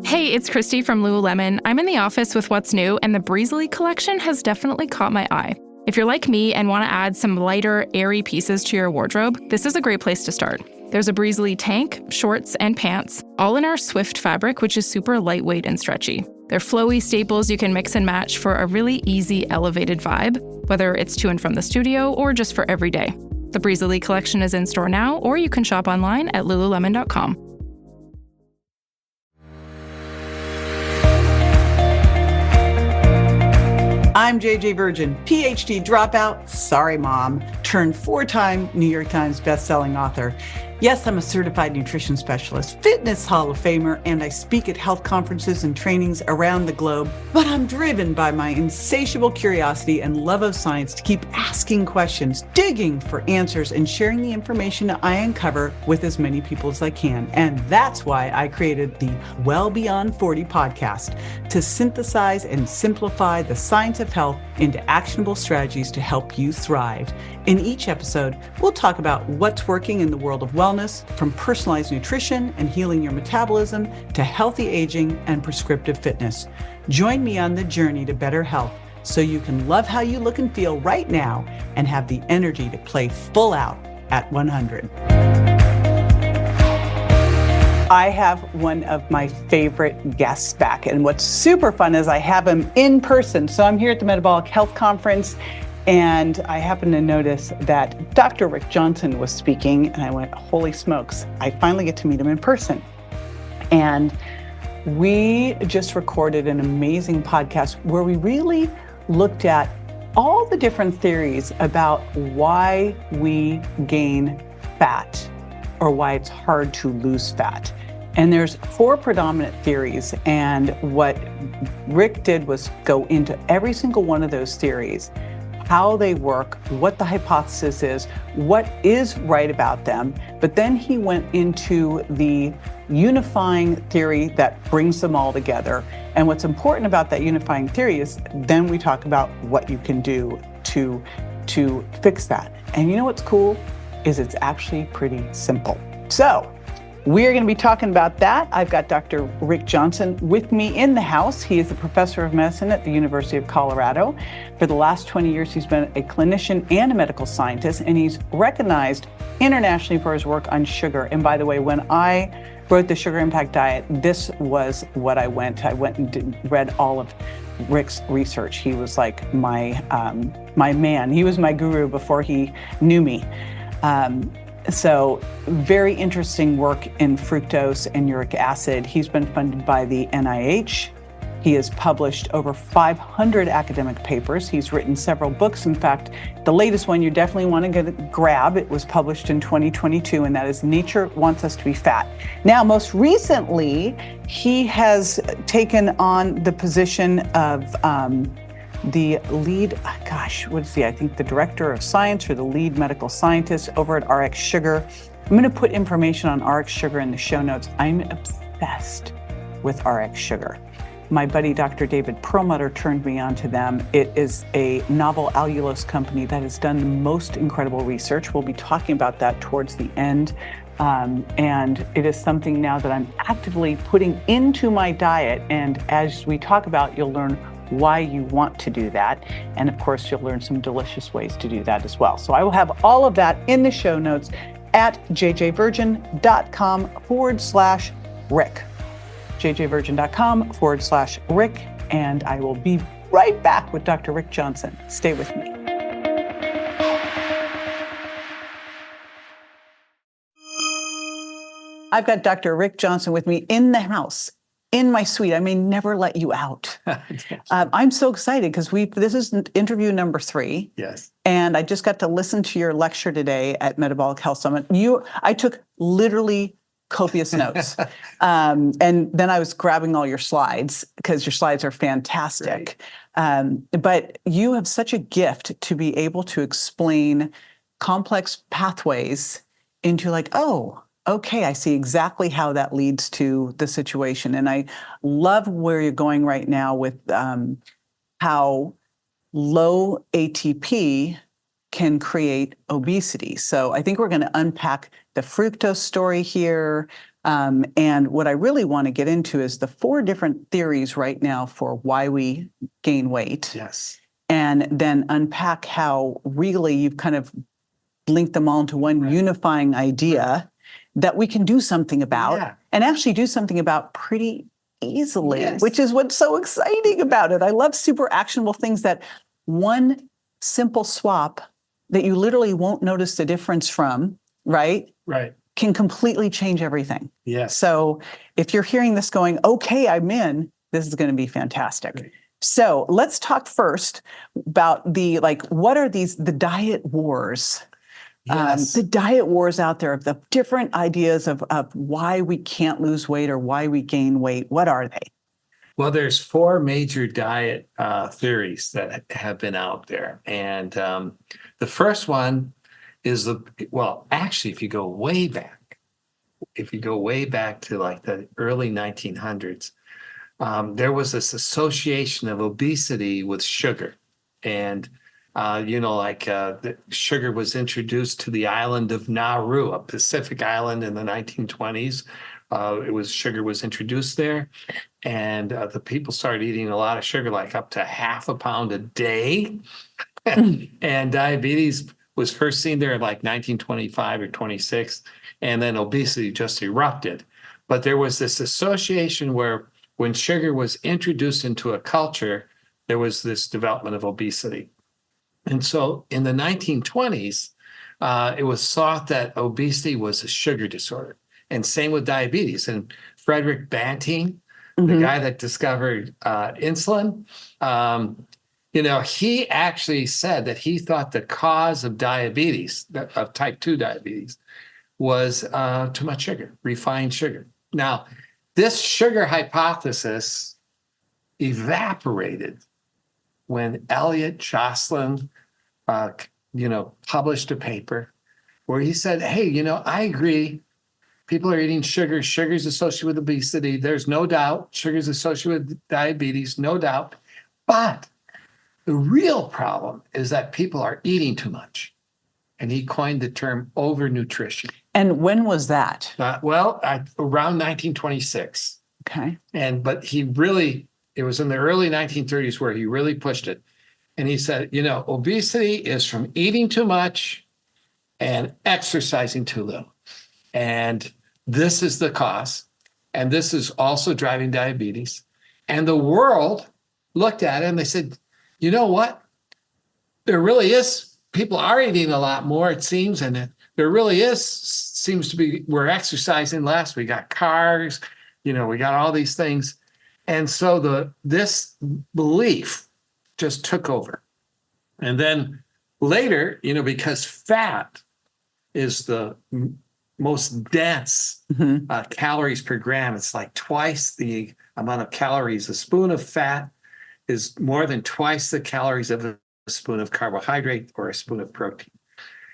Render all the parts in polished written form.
Hey, it's Christy from Lululemon. I'm in the office with what's new, and the Breezily collection has definitely caught my eye. If you're like me and want to add some lighter, airy pieces to your wardrobe, this is a great place to start. There's a Breezily tank, shorts, and pants, all in our Swift fabric, which is super lightweight and stretchy. They're flowy staples you can mix and match for a really easy, elevated vibe, whether it's to and from the studio or just for every day. The Breezily collection is in store now, or you can shop online at lululemon.com. I'm JJ Virgin, PhD dropout, sorry mom, turned 4-time New York Times bestselling author. Yes, I'm a certified nutrition specialist, fitness Hall of Famer, and I speak at health conferences and trainings around the globe. But I'm driven by my insatiable curiosity and love of science to keep asking questions, digging for answers, and sharing the information I uncover with as many people as I can. And that's why I created the Well Beyond 40 podcast, to synthesize and simplify the science of health into actionable strategies to help you thrive. In each episode, we'll talk about what's working in the world of wellness, from personalized nutrition and healing your metabolism to healthy aging and prescriptive fitness. Join me on the journey to better health so you can love how you look and feel right now and have the energy to play full out at 100. I have one of my favorite guests back, and what's super fun is I have him in person. So I'm here at the Metabolic Health Conference, and I happened to notice that Dr. Rick Johnson was speaking, and I went, holy smokes, I finally get to meet him in person. And we just recorded an amazing podcast where we really looked at all the different theories about why we gain fat or why it's hard to lose fat. And there's 4 predominant theories, and what Rick did was go into every single one of those theories, how they work, what the hypothesis is, what is right about them. But then he went into the unifying theory that brings them all together. And what's important about that unifying theory is then we talk about what you can do to fix that. And you know what's cool is it's actually pretty simple. So we're going to be talking about that. I've got Dr. Rick Johnson with me in the house. He is a professor of medicine at the University of Colorado. For the last 20 years, he's been a clinician and a medical scientist, and he's recognized internationally for his work on sugar. And by the way, when I wrote the Sugar Impact Diet, this was what I went and read all of Rick's research. He was like my man. He was my guru before he knew me. So very interesting work in fructose and uric acid. He's been funded by the NIH. He has published over 500 academic papers. He's written several books. In fact, the latest one you definitely want to grab. It was published in 2022, and that is Nature Wants Us to Be Fat. Now, most recently, he has taken on the position of the lead, I think the director of science or the lead medical scientist over at RX Sugar. I'm going to put information on RX Sugar in the show notes. I'm obsessed with RX Sugar. My buddy, Dr. David Perlmutter, turned me on to them. It is a novel allulose company that has done the most incredible research. We'll be talking about that towards the end. And it is something now that I'm actively putting into my diet. And as we talk about, you'll learn why you want to do that. And of course, you'll learn some delicious ways to do that as well. So I will have all of that in the show notes at jjvirgin.com/Rick. jjvirgin.com/Rick. And I will be right back with Dr. Rick Johnson. Stay with me. I've got Dr. Rick Johnson with me in the house, in my suite. I may never let you out. I'm so excited because this is interview number 3. Yes. And I just got to listen to your lecture today at Metabolic Health Summit. I took literally copious notes. And then I was grabbing all your slides because your slides are fantastic. Right. But you have such a gift to be able to explain complex pathways into like, oh, okay, I see exactly how that leads to the situation. And I love where you're going right now with how low ATP can create obesity. So I think we're going to unpack the fructose story here. And what I really want to get into is the 4 different theories right now for why we gain weight. Yes. And then unpack how really you've kind of linked them all into one unifying idea that we can do something about and actually do something about pretty easily, which is what's so exciting about it. I love super actionable things that one simple swap that you literally won't notice the difference from, right? Right. Can completely change everything. Yes. So if you're hearing this going, okay, I'm in, this is going to be fantastic. Right. So let's talk first about what are the diet wars? Yes. The diet wars out there of the different ideas of why we can't lose weight or why we gain weight. What are they? Well, there's 4 major diet theories that have been out there. And the first one is actually, if you go way back to like the early 1900s, there was this association of obesity with sugar. And, the sugar was introduced to the island of Nauru, a Pacific island in the 1920s. Sugar was introduced there. And the people started eating a lot of sugar, like up to half a pound a day. And diabetes was first seen there in like 1925 or 26. And then obesity just erupted. But there was this association where when sugar was introduced into a culture, there was this development of obesity. And so in the 1920s, it was thought that obesity was a sugar disorder. And same with diabetes. And Frederick Banting, the guy that discovered insulin, he actually said that he thought the cause of diabetes, of type 2 diabetes, was too much sugar, refined sugar. Now, this sugar hypothesis evaporated when Elliot Jocelyn, published a paper where he said, hey, I agree. People are eating sugar. Sugar is associated with obesity. There's no doubt. Sugar is associated with diabetes, no doubt. But the real problem is that people are eating too much. And he coined the term overnutrition. And when was that? Around 1926. Okay. But it was in the early 1930s where he really pushed it. And he said, obesity is from eating too much and exercising too little. And this is the cause. And this is also driving diabetes. And the world looked at it and they said, you know what? There really is, people are eating a lot more, it seems. And there really seems to be, we're exercising less. We got cars, we got all these things. And so this belief just took over. And then later, because fat is the most dense calories per gram. It's like twice the amount of calories. A spoon of fat is more than twice the calories of a spoon of carbohydrate or a spoon of protein.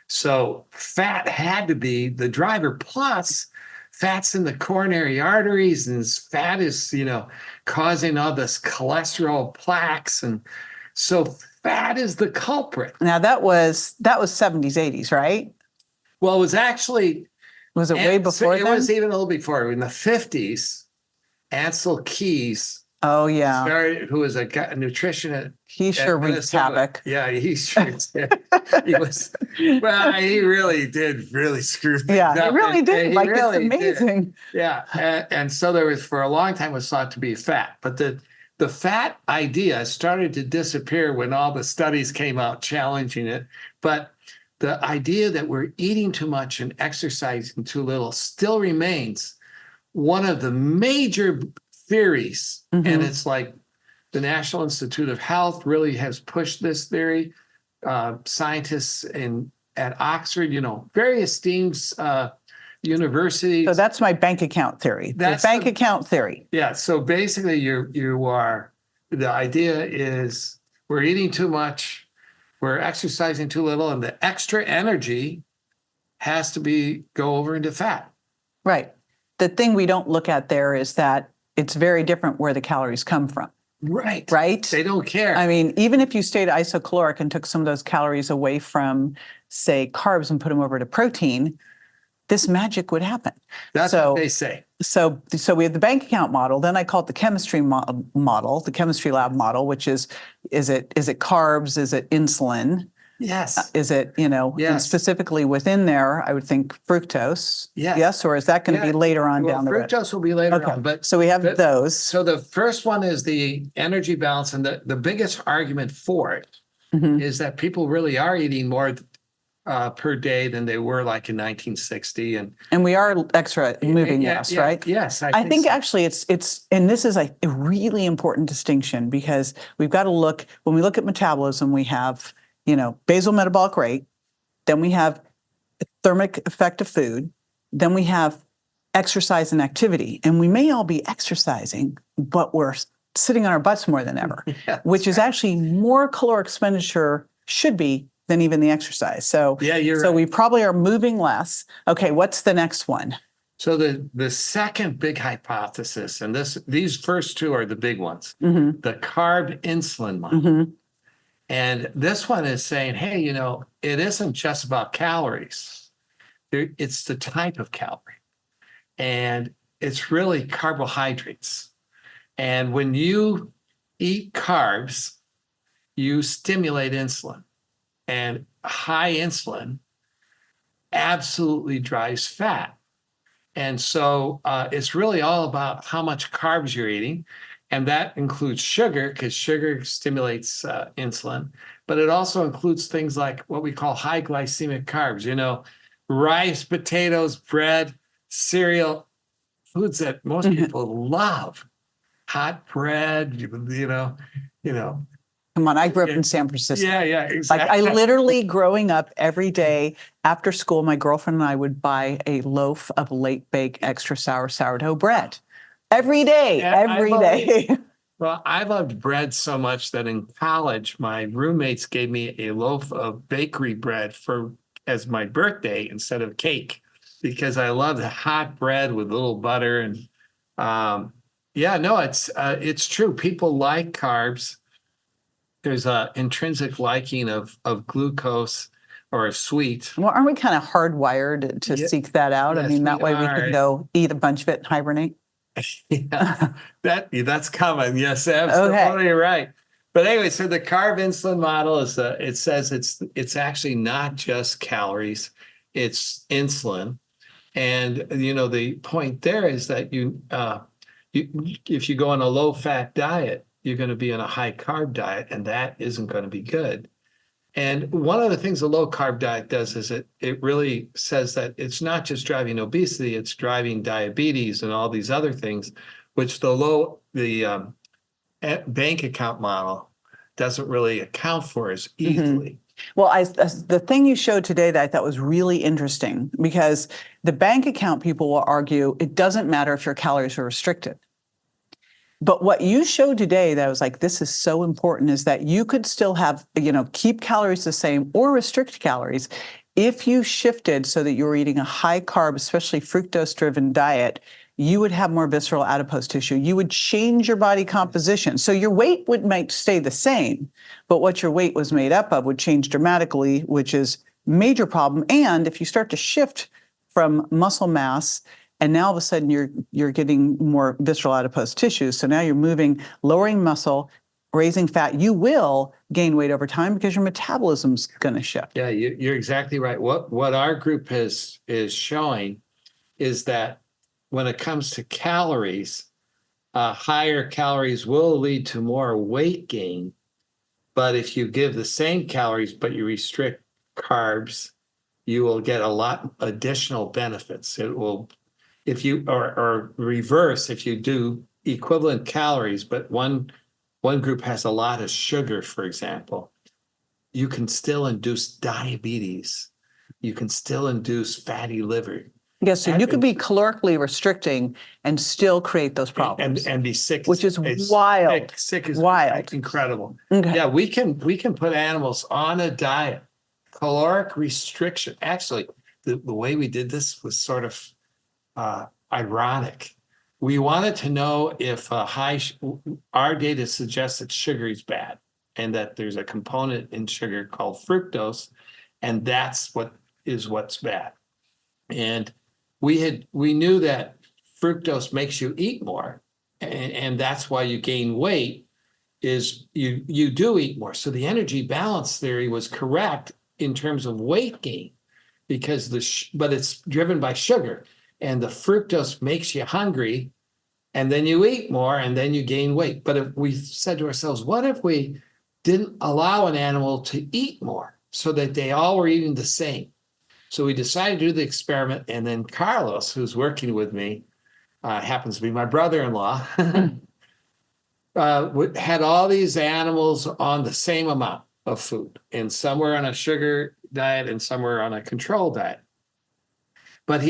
So fat had to be the driver. Plus, fat's in the coronary arteries, and fat is, causing all this cholesterol plaques. And so fat is the culprit. Now that was 70s, 80s, right? Well, it was actually... Was it way before then? It was even a little before. In the 50s, Ansel Keys, who was a nutritionist. He sure wreaked havoc. Yeah, he sure did. He really did screw things up. Yeah, he really did. It's amazing. Did. Yeah, and so there was, for a long time, was thought to be fat. But the fat idea started to disappear when all the studies came out challenging it. But the idea that we're eating too much and exercising too little still remains one of the major theories. And it's like the National Institute of Health really has pushed this theory. Scientists at Oxford, very esteemed universities. So that's my bank account theory. That's the bank account theory. Yeah. So basically the idea is we're eating too much, we're exercising too little, and the extra energy has to go over into fat. Right. The thing we don't look at there is that it's very different where the calories come from. Right. Right? They don't care. I mean, even if you stayed isocaloric and took some of those calories away from, say, carbs and put them over to protein, this magic would happen. That's what they say. So we have the bank account model. Then I call it the chemistry model, the chemistry lab model, which is it carbs? Is it insulin? Yes. Is it, and specifically within there, I would think fructose. Yes. Or is that going to be later on down the road? Fructose will be later on. But so we have those. So the first one is the energy balance. And the biggest argument for it is that people really are eating more per day than they were like in 1960. And we are extra moving less, right? Yes. I think actually it's, and this is a really important distinction, because we've got to look, when we look at metabolism, we have, basal metabolic rate, then we have thermic effect of food, then we have exercise and activity. And we may all be exercising, but we're sitting on our butts more than ever, which is actually more caloric expenditure should be than even the exercise. So, right. We probably are moving less. Okay, what's the next one? So the second big hypothesis, and these first two are the big ones, the carb-insulin model. And this one is saying, hey, it isn't just about calories. It's the type of calorie. And it's really carbohydrates. And when you eat carbs, you stimulate insulin. And high insulin absolutely drives fat. And so it's really all about how much carbs you're eating. And that includes sugar, because sugar stimulates insulin. But it also includes things like what we call high glycemic carbs, rice, potatoes, bread, cereal, foods that most people love. Hot bread, Come on, I grew up in San Francisco. Yeah, exactly. Like I literally, growing up every day after school, my girlfriend and I would buy a loaf of late bake extra sour sourdough bread. Every day, every day. Well, I loved bread so much that in college, my roommates gave me a loaf of bakery bread as my birthday instead of cake, because I loved hot bread with a little butter. And it's true. People like carbs. There's an intrinsic liking of glucose or a sweet. Well, aren't we kind of hardwired to seek that out? Yes, I mean, that way we can go eat a bunch of it and hibernate. That's common. Yes, absolutely. You're right. But anyway, so the carb insulin model is it says it's actually not just calories, it's insulin. And the point there is that if you go on a low fat diet, you're going to be on a high carb diet, and that isn't going to be good. And one of the things a low carb diet does is it really says that it's not just driving obesity, it's driving diabetes and all these other things, which the bank account model doesn't really account for as easily. Well, the thing you showed today that I thought was really interesting, because the bank account people will argue it doesn't matter if your calories are restricted. But what you showed today that I was like, this is so important, is that you could still have, keep calories the same or restrict calories if you shifted so that you were eating a high carb, especially fructose driven diet. You would have more visceral adipose tissue. You would change your body composition. So your weight might stay the same, but what your weight was made up of would change dramatically, which is a major problem. And if you start to shift from muscle mass, and now all of a sudden you're getting more visceral adipose tissue. So now you're lowering muscle, raising fat. You will gain weight over time because your metabolism's going to shift. Yeah, you're exactly right. What our group is showing is that when it comes to calories, higher calories will lead to more weight gain. But if you give the same calories but you restrict carbs, you will get a lot additional benefits. It will. If you or reverse, if you do equivalent calories, but one group has a lot of sugar, for example, you can still induce diabetes. You can still induce fatty liver. Yes, so you could be calorically restricting and still create those problems. And be sick. Which is wild. Sick is wild. Incredible. Okay. Yeah, we can put animals on a diet. Caloric restriction. Actually, the way we did this was sort of ironic. We wanted to know if our data suggests that sugar is bad and that there's a component in sugar called fructose, and that's what's bad. And we knew that fructose makes you eat more, and that's why you gain weight, is you do eat more. So the energy balance theory was correct in terms of weight gain, because but it's driven by sugar, and the fructose makes you hungry, and then you eat more, and then you gain weight. But if we said to ourselves, what if we didn't allow an animal to eat more so that they all were eating the same? So we decided to do the experiment, and then Carlos, who's working with me, happens to be my brother-in-law, had all these animals on the same amount of food, and some were on a sugar diet and some were on a control diet. But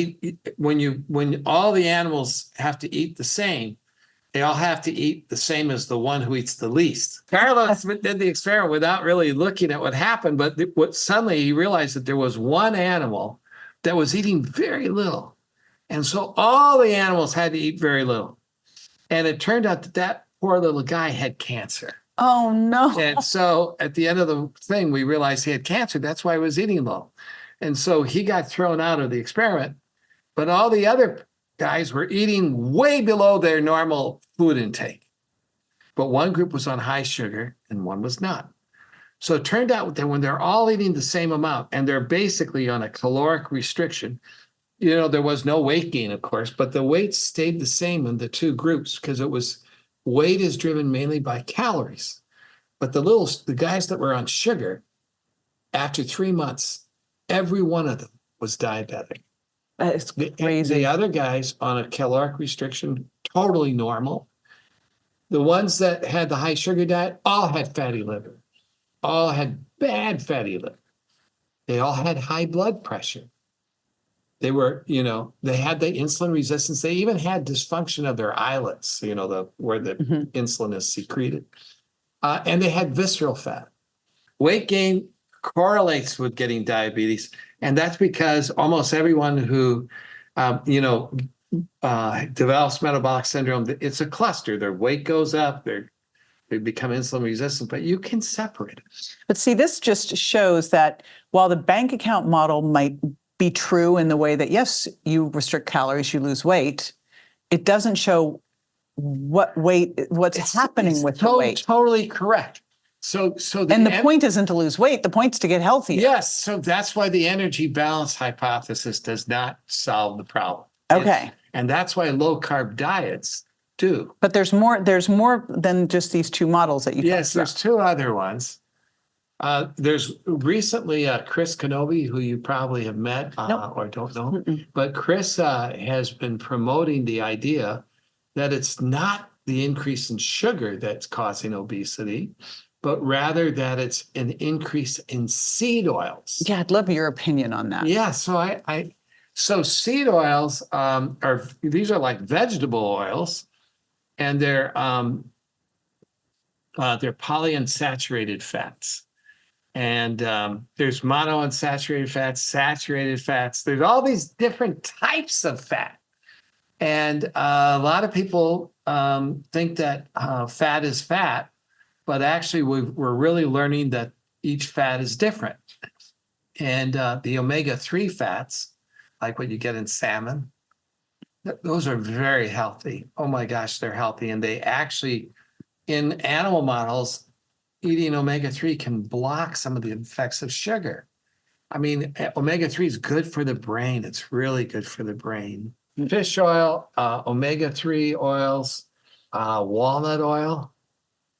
when all the animals have to eat the same, they all have to eat the same as the one who eats the least. Carlos did the experiment without really looking at what happened, but suddenly he realized that there was one animal that was eating very little. And so all the animals had to eat very little. And it turned out that poor little guy had cancer. Oh, no. And so at the end of the thing, we realized he had cancer. That's why he was eating low. And so he got thrown out of the experiment. But all the other guys were eating way below their normal food intake. But one group was on high sugar and one was not. So it turned out that when they're all eating the same amount and they're basically on a caloric restriction, there was no weight gain, of course, but the weight stayed the same in the two groups, because weight is driven mainly by calories. But the guys that were on sugar, after 3 months, every one of them was diabetic. That is crazy. The other guys on a caloric restriction, totally normal. The ones that had the high sugar diet all had fatty liver, all had bad fatty liver. They all had high blood pressure. They were, they had the insulin resistance. They even had dysfunction of their islets, where the insulin is secreted. And they had visceral fat. Weight gain correlates with getting diabetes. And that's because almost everyone who, develops metabolic syndrome, it's a cluster. Their weight goes up, they become insulin resistant, but you can separate it. But see, this just shows that while the bank account model might be true in the way that, yes, you restrict calories, you lose weight, it doesn't show what's happening with the weight. Totally correct. So the point isn't to lose weight, the point's to get healthier. Yes, so that's why the energy balance hypothesis does not solve the problem. Okay. And that's why low-carb diets do. But there's more than just these two models that you Yes, there's two other ones. There's recently Chris Kenobi, who you probably have met or don't know. But Chris has been promoting the idea that it's not the increase in sugar that's causing obesity, but rather that it's an increase in seed oils. Yeah, I'd love your opinion on that. Yeah, so seed oils these are like vegetable oils, and they're polyunsaturated fats. And there's monounsaturated fats, saturated fats. There's all these different types of fat. And a lot of people think that fat is fat, but actually we're really learning that each fat is different. And the omega-3 fats, like what you get in salmon, those are very healthy. Oh my gosh, they're healthy. And they actually, in animal models, eating omega-3 can block some of the effects of sugar. I mean, omega-3 is good for the brain. It's really good for the brain. Fish oil, omega-3 oils, walnut oil.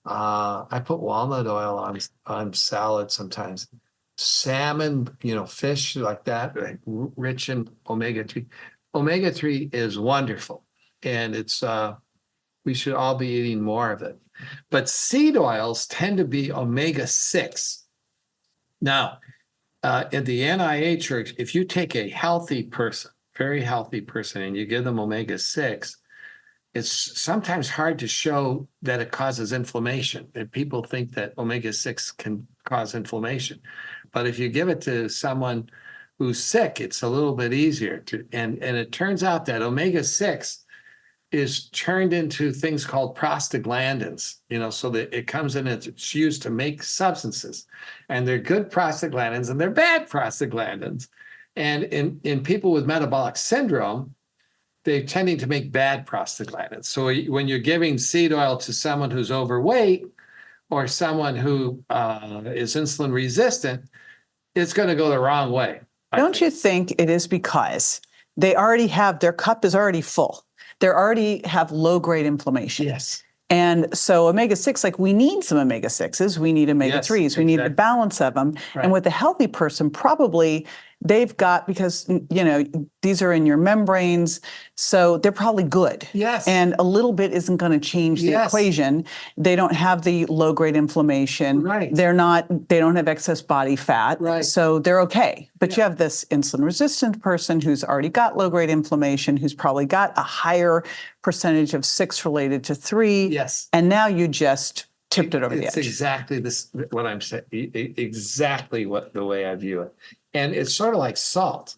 I put walnut oil on salad sometimes. Salmon, fish like that, like rich in omega-3. Omega-3 is wonderful, and it's we should all be eating more of it. But seed oils tend to be omega-6. Now, at the NIH, or if you take a healthy person, very healthy person, and you give them omega-6, it's sometimes hard to show that it causes inflammation. And people think that omega-6 can cause inflammation. But if you give it to someone who's sick, it's a little bit easier to, and it turns out that omega-6 is turned into things called prostaglandins, so that it comes in, it's used to make substances. And they're good prostaglandins and they're bad prostaglandins. And in people with metabolic syndrome, they're tending to make bad prostaglandins. So when you're giving seed oil to someone who's overweight or someone who is insulin resistant, it's going to go the wrong way. Don't you think it is because they already have, their cup is already full. They already have low-grade inflammation. Yes. And so omega-6, like we need some omega-6s, we need omega-3s, Yes, we need the exactly. balance of them. Right. And with a healthy person, probably they've got, because, these are in your membranes, so they're probably good. Yes. And a little bit isn't going to change the Yes. equation. They don't have the low-grade inflammation. Right. They don't have excess body fat. Right. So they're okay. But Yeah. you have this insulin-resistant person who's already got low-grade inflammation, who's probably got a higher percentage of 6 related to 3. Yes. And now you just tipped it over the It's edge. exactly this, what I'm saying, exactly the way I view it. And it's sort of like salt.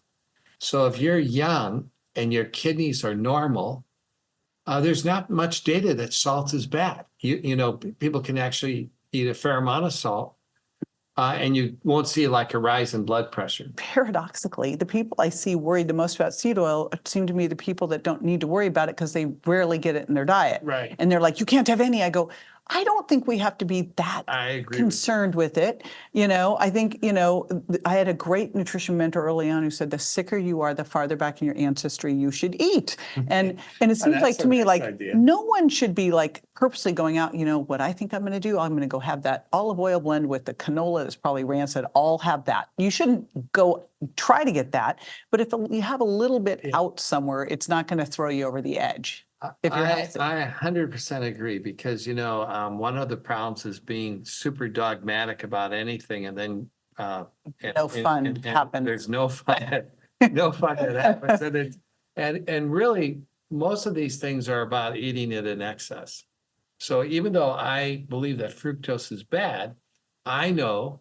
So if you're young and your kidneys are normal, there's not much data that salt is bad. People can actually eat a fair amount of salt, and you won't see like a rise in blood pressure. Paradoxically, the people I see worried the most about seed oil seem to me the people that don't need to worry about it because they rarely get it in their diet. Right. And they're like, you can't have any. I go, I don't think we have to be that I agree. concerned with it. I think, I had a great nutrition mentor early on who said, the sicker you are, the farther back in your ancestry you should eat. And it seems like that's to a me, nice like idea. no one should be like purposely going out, what I think I'm going to do, I'm going to go have that olive oil blend with the canola that's probably rancid. I'll have that. You shouldn't go try to get that. But if you have a little bit out somewhere, it's not going to throw you over the edge. If you're healthy. I 100% agree because, one of the problems is being super dogmatic about anything and then No fun happens. There's no fun, no fun that happens. And really, most of these things are about eating it in excess. So even though I believe that fructose is bad, I know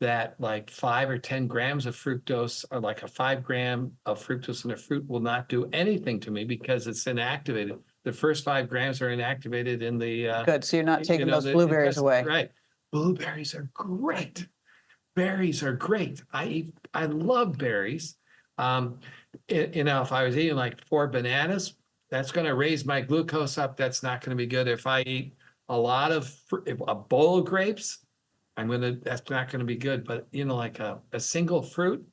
that like 5 or 10 grams of fructose or like a 5 gram of fructose in a fruit will not do anything to me because it's inactivated. The first 5 grams are inactivated in the Good. So you're not taking those blueberries away. Right. Blueberries are great. Berries are great. I love berries. If I was eating like 4 bananas, that's going to raise my glucose up. That's not going to be good. If I eat a lot of a bowl of grapes, that's not going to be good. But like a single fruit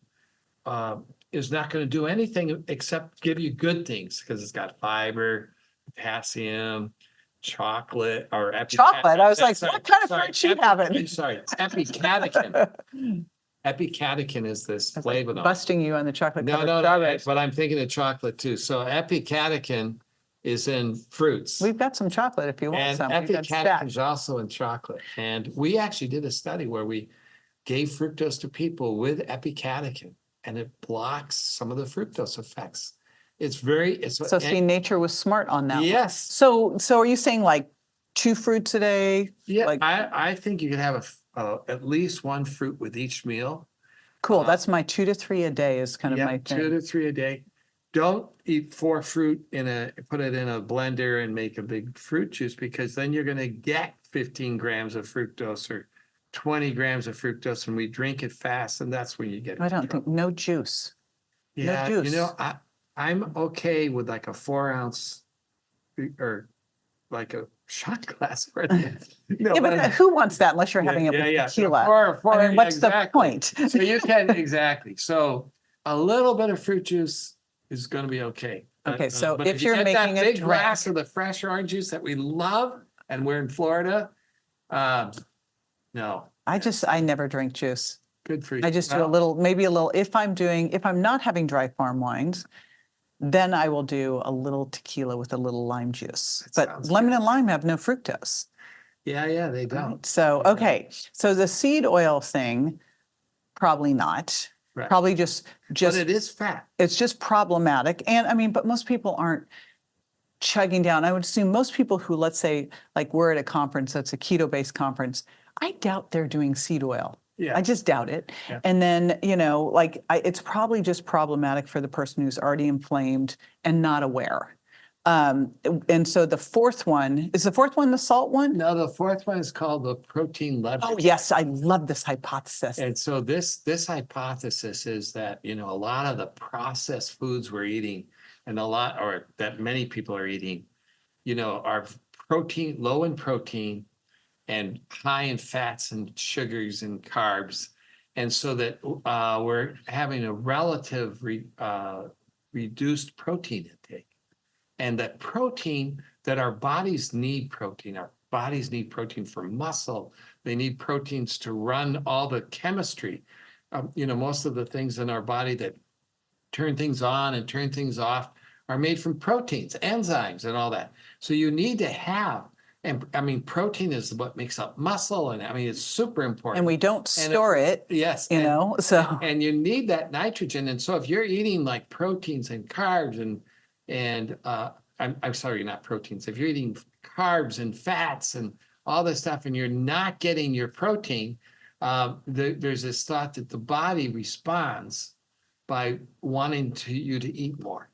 is not going to do anything except give you good things because it's got fiber, potassium, chocolate, or chocolate. I was like, what kind of fruit you having? Sorry, epicatechin. Epicatechin is this flavonoid. Busting you on the chocolate. No, but I'm thinking of chocolate too. So epicatechin is in fruits. We've got some chocolate if you want some. And epicatechin is also in chocolate. And we actually did a study where we gave fructose to people with epicatechin, and it blocks some of the fructose effects. So see, nature was smart on that. Yes. So are you saying like 2 fruits a day? Yeah, like, I think you could have at least 1 fruit with each meal. Cool. That's my 2 to 3 a day is kind of my thing. 2 to 3 a day. Don't eat 4 fruit put it in a blender and make a big fruit juice because then you're going to get 15 grams of fructose or 20 grams of fructose and we drink it fast and that's when you get it. I don't think no juice. Yeah, no juice. I'm okay with like a 4-ounce or like a shot glass worth. But who wants that unless you're having it with tequila? What's the point? So you can exactly. So a little bit of fruit juice is going to be okay. Okay, so but if you're you get making that a big glass of the fresh orange juice that we love, and we're in Florida, no. I never drink juice. Good for you. I just do maybe a little. If I'm not having dry farm wines, then I will do a little tequila with a little lime juice. But lemon and lime have no fructose. Yeah, they don't. Right? So, okay. So the seed oil thing, probably not. Right. Probably just. But it is fat. It's just problematic. And but most people aren't chugging down. I would assume most people who, let's say, like we're at a conference that's a keto-based conference, I doubt they're doing seed oil. Yeah. I just doubt it. Yeah. And then, it's probably just problematic for the person who's already inflamed and not aware. And so the fourth one, is the fourth one the salt one? No, the fourth one is called the protein leverage. Oh, yes, I love this hypothesis. And so this hypothesis is that, a lot of the processed foods we're eating and or that many people are eating, are low in protein and high in fats and sugars and carbs. And so that we're having a relative reduced protein intake. And that our bodies need protein. Our bodies need protein for muscle. They need proteins to run all the chemistry. Most of the things in our body that turn things on and turn things off are made from proteins, enzymes, and all that. So you need to have, protein is what makes up muscle, and it's super important. And we don't store it. Yes. And you need that nitrogen. And so if you're eating like proteins and carbs and I'm sorry, not proteins. If you're eating carbs and fats and all this stuff, and you're not getting your protein, there's this thought that the body responds by wanting you to eat more.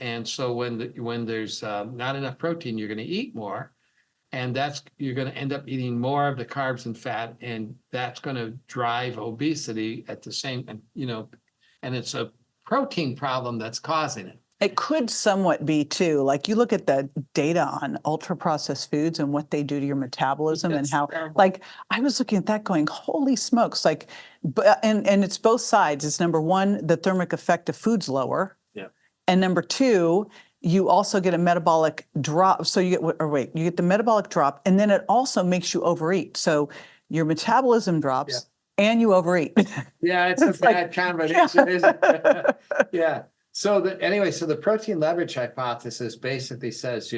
And so when there's not enough protein, you're going to eat more, and you're going to end up eating more of the carbs and fat, and that's going to drive obesity at the same, and it's a protein problem that's causing it. It could somewhat be too, like you look at the data on ultra processed foods and what they do to your metabolism and how, like, I was looking at that going, holy smokes, like, and it's both sides. It's number one, the thermic effect of food's lower. Yeah. And number two, you also get a metabolic drop. So you get the metabolic drop, and then it also makes you overeat. So your metabolism drops and you overeat. Yeah, it's a bad combination, isn't it? Yeah. So the protein leverage hypothesis basically says,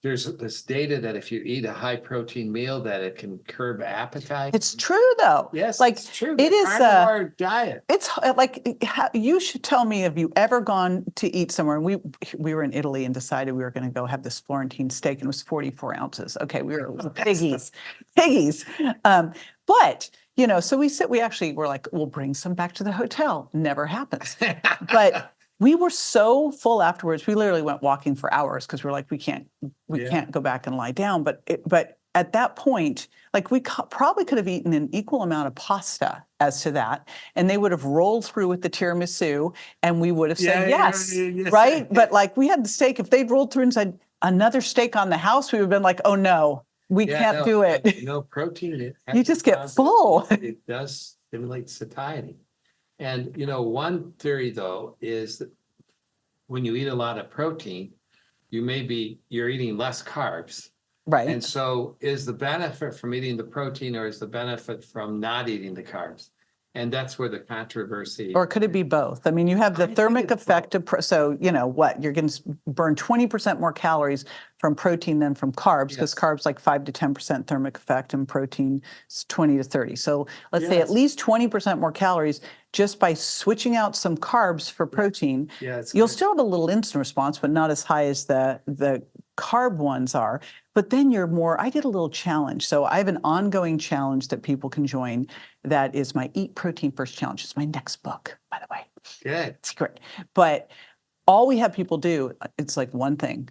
there's this data that if you eat a high protein meal, that it can curb appetite. It's true though. Yes, like it's true. It is our diet. It's like, you should tell me, have you ever gone to eat somewhere? And we were in Italy and decided we were going to go have this Florentine steak, and it was 44 ounces. Okay, we were piggies. But so we actually were like, we'll bring some back to the hotel. Never happens. But we were so full afterwards. We literally went walking for hours because we're like, we can't go back and lie down. But at that point, like, we probably could have eaten an equal amount of pasta as to that, and they would have rolled through with the tiramisu, and we would have said yes, right? But like, we had the steak. If they'd rolled through and said another steak on the house, we would have been like, oh no, we can't do it. No protein. You just get full. It does stimulate satiety. And, one theory, though, is that when you eat a lot of protein, you're eating less carbs. Right. And so is the benefit from eating the protein, or is the benefit from not eating the carbs? And that's where the controversy. Or could it be both? I mean, you have the thermic effect of, so you're going to burn 20% more calories from protein than from carbs, because carbs like 5 to 10% thermic effect, and protein is 20 to 30. So let's say at least 20% more calories just by switching out some carbs for protein. You'll still have a little insulin response, but not as high as the carb ones are. But then I did a little challenge. So I have an ongoing challenge that people can join. That is my Eat Protein First Challenge. It's my next book, by the way. Good. It's great. But all we have people do, it's like one thing.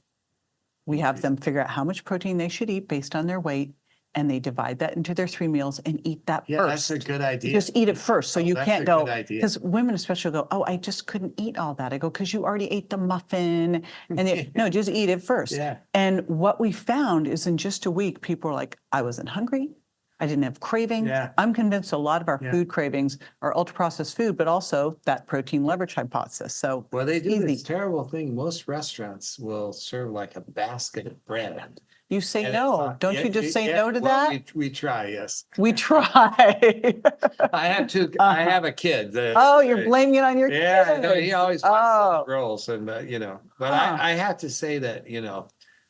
We have them figure out how much protein they should eat based on their weight, and they divide that into their 3 meals and eat that first. That's a good idea. Just eat it first. So you can't go, because women especially go, oh, I just couldn't eat all that. I go, because you already ate the muffin. And no, just eat it first. Yeah. And what we found is in just a week, people were like, I wasn't hungry. I didn't have cravings. Yeah. I'm convinced a lot of our food cravings are ultra-processed food, but also that protein leverage hypothesis. So they do this terrible thing. Most restaurants will serve like a basket of bread. You say no. Don't you just say no to that? We try, yes. We try. I have a kid. You're blaming it on your kid. Yeah, no, he always wants rolls, and but I have to say that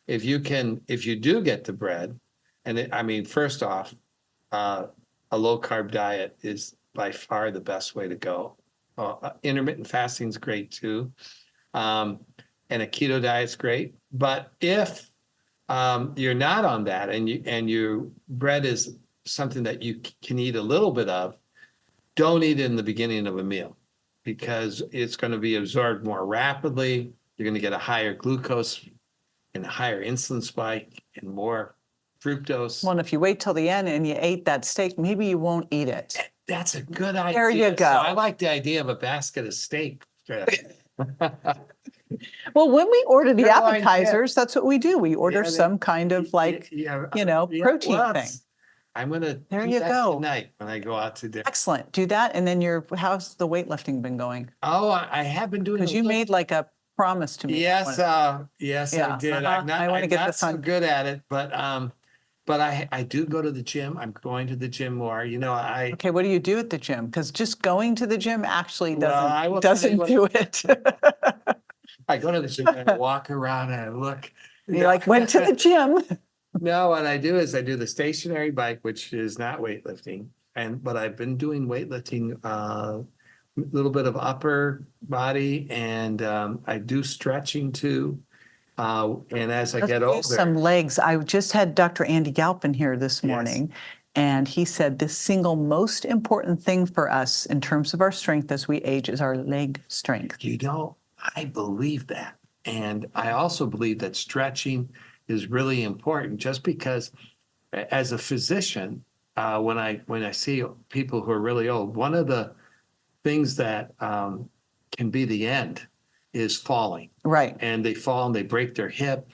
if you do get the bread, and first off, a low carb diet is by far the best way to go. Intermittent fasting is great too, and a keto diet's great. But if you're not on that, and your bread is something that you can eat a little bit of, don't eat it in the beginning of a meal, because it's going to be absorbed more rapidly. You're going to get a higher glucose and a higher insulin spike and more fructose. Well, and if you wait till the end and you ate that steak, maybe you won't eat it. That's a good idea. There you go. So I like the idea of a basket of steak. Well, when we order the Caroline, appetizers, that's what we do. We order some kind of like, protein well, thing. I'm gonna There do you that go. tonight when I go out to dinner. Excellent. Do that. And then how's the weightlifting been going? Oh, I have been doing. Because you made like a promise to me. Yes, yes, Yeah, I did. I wanna get not this so on. good at it, but I do go to the gym. I'm going to the gym more. Okay, what do you do at the gym? Because just going to the gym actually Well, I will tell you doesn't what- do it. I go to the gym and I walk around and I look. You like went to the gym. No, what I do is I do the stationary bike, which is not weightlifting. But I've been doing weightlifting, a little bit of upper body, and I do stretching too. And as I Let's get do older, some legs. I just had Dr. Andy Galpin here this morning, and he said the single most important thing for us in terms of our strength as we age is our leg strength. I believe that. And I also believe that stretching is really important, just because as a physician, when I see people who are really old, one of the things that can be the end is falling. Right. And they fall and they break their hip,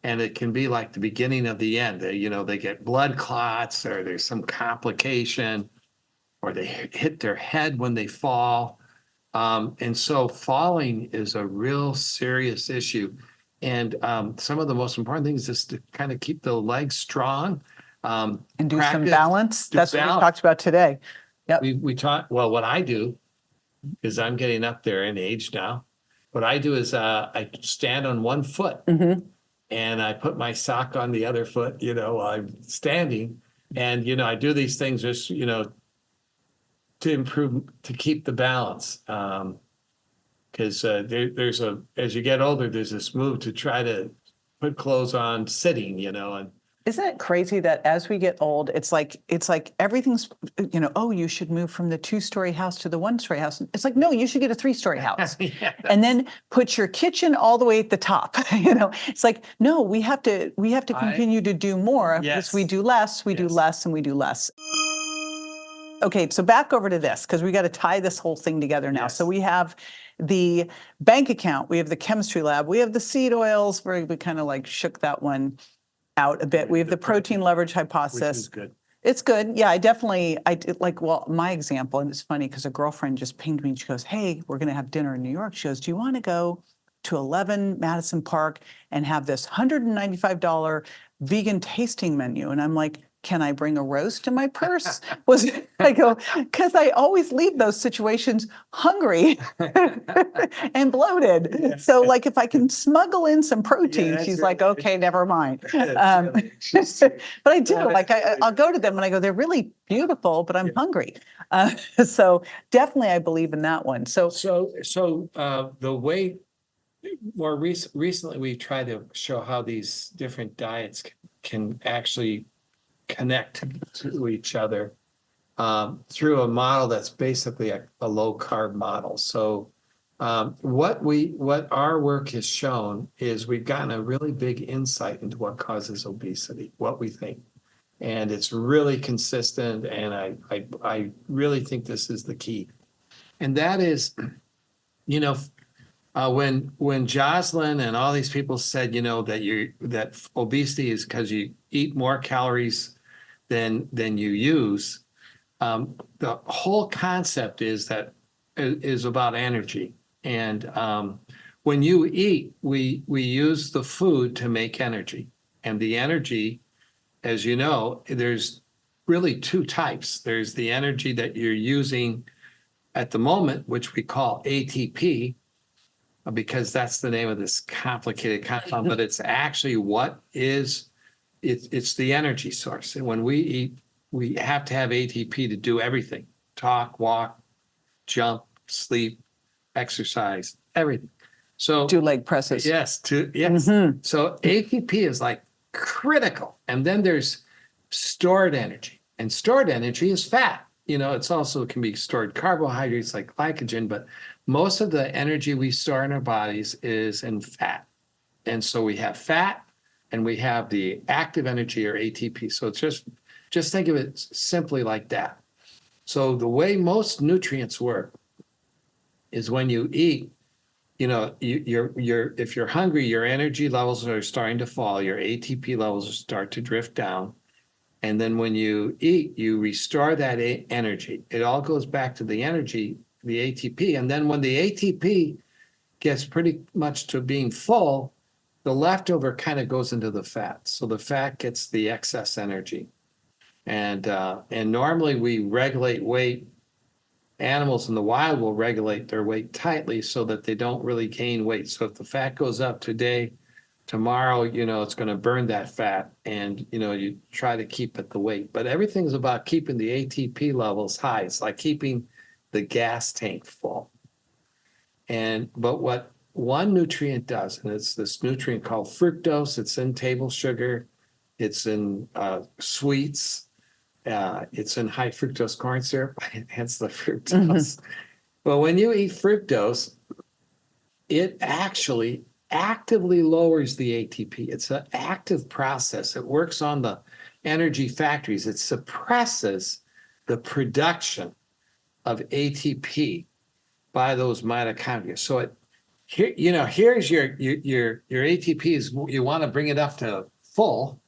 and it can be like the beginning of the end. They get blood clots, or there's some complication, or they hit their head when they fall. And so falling is a real serious issue. And some of the most important things is to kind of keep the legs strong. And do some balance. That's what we balance. talked about today. Yep. We talk, well, what I do is I'm getting up there in age now. What I do is I stand on one foot and I put my sock on the other foot, while I'm standing. And, I do these things just, to keep the balance. Because as you get older, there's this move to try to put clothes on sitting, and Isn't it crazy that as we get old, it's like everything's, oh, you should move from the 2-story house to the 1-story house. It's like, no, you should get a 3-story house. Yeah. And then put your kitchen all the way at the top. It's like, no, we have to continue to do more. Yes. Because we do less, we do less, and we do less. Okay, so back over to this, because we got to tie this whole thing together now. Yes. So we have the bank account, we have the chemistry lab, we have the seed oils, where we kind of like shook that one out a bit. We have the protein leverage which hypothesis. is good. It's good. Yeah, I did my example, and it's funny because a girlfriend just pinged me and she goes, hey, we're going to have dinner in New York. She goes, do you want to go to 11 Madison Park and have this $195 vegan tasting menu? And I'm like, can I bring a roast in my purse? I go, because I always leave those situations hungry and bloated. Yeah. So like if I can smuggle in some protein, that's she's right. like, okay, never mind. That's But I do, That is like great. I'll go to them and I go, they're really beautiful, but I'm hungry. So definitely I believe in that one. So The way more recently we try to show how these different diets can actually connect to each other through a model that's basically a low carb model. So what our work has shown is we've gotten a really big insight into what causes obesity, what we think. And it's really consistent, and I really think this is the key. And that is, when Jocelyn and all these people said, that obesity is because you eat more calories than you use, the whole concept is about energy. And when you eat, we use the food to make energy, and the energy, as you know, there's really 2 types. There's the energy that you're using at the moment, which we call ATP, because that's the name of this complicated compound, but it's actually it's the energy source. And when we eat, we have to have ATP to do everything: talk, walk, jump, sleep, exercise, everything. So do leg presses. Yes. So ATP is like critical. And then there's stored energy, and stored energy is fat. It's also can be stored carbohydrates like glycogen, but most of the energy we store in our bodies is in fat. And so we have fat and we have the active energy or ATP. So it's just think of it simply like that. So the way most nutrients work is when you eat, if you're hungry, your energy levels are starting to fall, your ATP levels start to drift down. And then when you eat, you restore that energy. It all goes back to the energy, the ATP. And then when the ATP gets pretty much to being full, the leftover kind of goes into the fat. So the fat gets the excess energy. And normally we regulate weight. Animals in the wild will regulate their weight tightly so that they don't really gain weight. So if the fat goes up today, tomorrow, it's going to burn that fat, and, you try to keep it the weight. But everything's about keeping the ATP levels high. It's like keeping the gas tank full. But what one nutrient does, and it's this nutrient called fructose, it's in table sugar, it's in sweets, it's in high fructose corn syrup, hence the fructose. But when you eat fructose, it actually actively lowers the ATP. It's an active process. It works on the energy factories. It suppresses the production of ATP by those mitochondria. So here's your ATP is, you want to bring it up to full,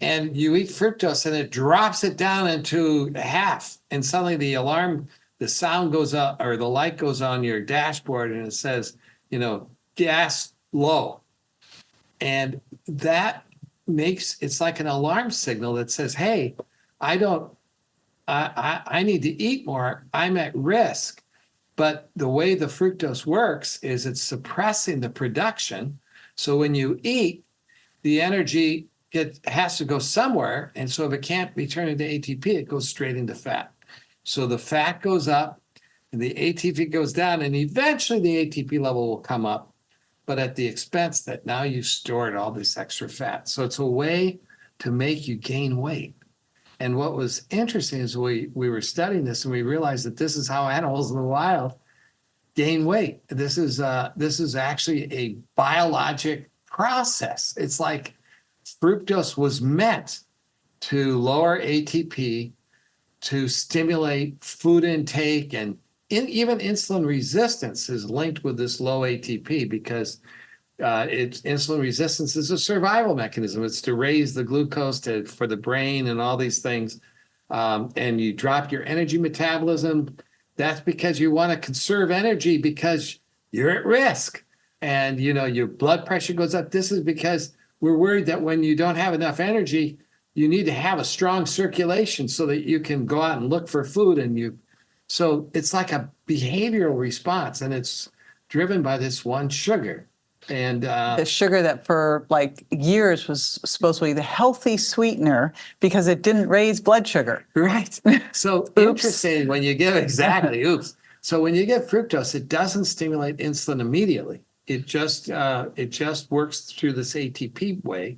and you eat fructose and it drops it down into half, and suddenly the sound goes up, or the light goes on your dashboard, and it says, gas low. And that it's like an alarm signal that says, hey, I need to eat more. I'm at risk. But the way the fructose works is it's suppressing the production. So when you eat, the energy has to go somewhere. And so if it can't be turned into ATP, it goes straight into fat. So the fat goes up and the ATP goes down, and eventually the ATP level will come up, but at the expense that now you stored all this extra fat. So it's a way to make you gain weight. And what was interesting is we were studying this, and we realized that this is how animals in the wild gain weight. This is actually a biologic process. It's like fructose was meant to lower ATP, to stimulate food intake, and even insulin resistance is linked with this low ATP, because insulin resistance is a survival mechanism. It's to raise the glucose for the brain and all these things. And you drop your energy metabolism. That's because you want to conserve energy because you're at risk. And, your blood pressure goes up. This is because we're worried that when you don't have enough energy, you need to have a strong circulation so that you can go out and look for food. So it's like a behavioral response, and it's driven by this one sugar. And the sugar that for like years was supposed to be the healthy sweetener because it didn't raise blood sugar. Right. So interesting when you give, exactly, oops. So when you give fructose, it doesn't stimulate insulin immediately. It just works through this ATP way.